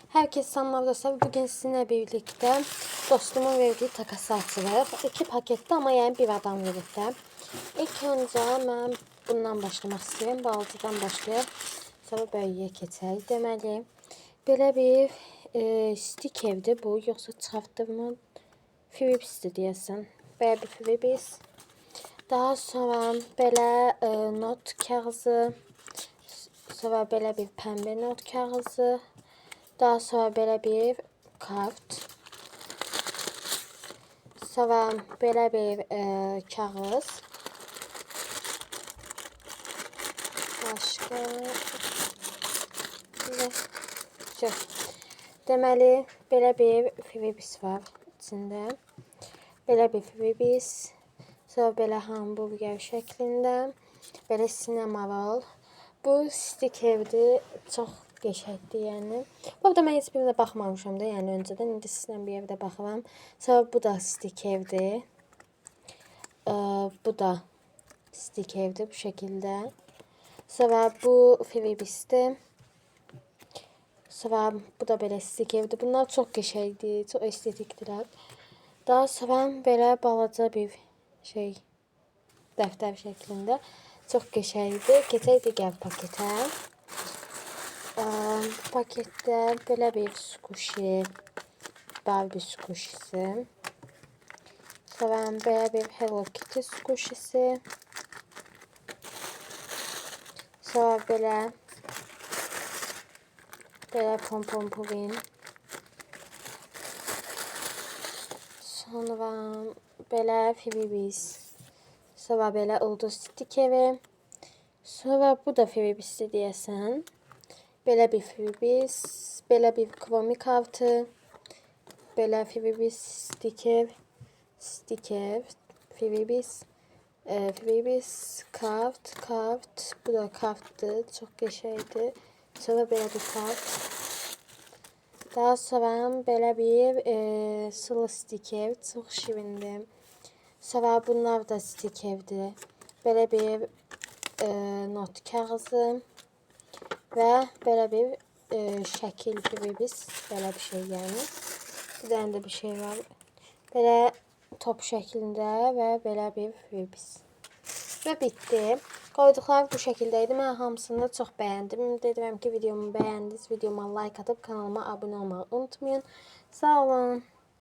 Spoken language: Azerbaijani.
Herkes sanmalı dostlar. Bugün sizinle birlikte dostumun verdiği takası açılır. 2 pakette ama yani bir adam verip de. İlk önce ben bundan başlamak istiyorum. Balcıdan başlayıp sonra böyleye keçək. Deməli, belə bir stick evdir bu. Yoxsa çıxartdırma Philips'dir deyəsən. Belə bir Philips. Daha sonra belə not kağızı. Sonra belə bir pembe not kağızı. Daha sonra belə bir kart. Sonra belə bir kağız. Başqa çox. Deməli, belə bir Philips var içində. Belə bir Philips. Sonra belə hamburger şəklində. Belə sinemaval. Bu stick evdir. Çox qəşəngdir yəni. Bu arada mən heç birinə baxmamışam da, yəni öncədən. İndi sizlə bir evdə baxıram. Sonra bu da stick evdir. Bu da stick evdir bu şəkildə. Sonra bu Philips'dir. Sonra bu da belə stick evdir. Bunlar çox qəşəngdir, çox estetikdirlər. Daha sonra belə balaca bir şey, dəftər şəklində. Çox qəşəngdir. Keçək digər paketə. Paketdə belə bir squishy, Barbie squishy'si. Sonra belə bir Hello Kitty squishy'si. Sonra belə pompon puvin. Sonra belə Philips. Sonra belə ulduz stick evi. Sonra bu da Philips'dir deyəsən. Belə bir Philips, belə bir kromi kartı, belə Philips sticker, Philips, Philips kart, bu da kartdır, çox qəşəngdir. Sonra belə bir kart. Daha sonra belə bir sılı sticker, çox şirindir. Sonra bunlar da stickerdir. Belə bir not kağızı. Və belə bir şəkil Philips, belə bir şey yəni. Bir dənə də bir şey var. Belə top şəklində və belə bir Philips. Və bitdi. Qoyduqlarım bu şəkildə idi. Mən hamısını çox bəyəndim. Dedim ki, videomu bəyəndiniz. Videoma like atıb kanalıma abunə olmağı unutmayın. Sağ olun.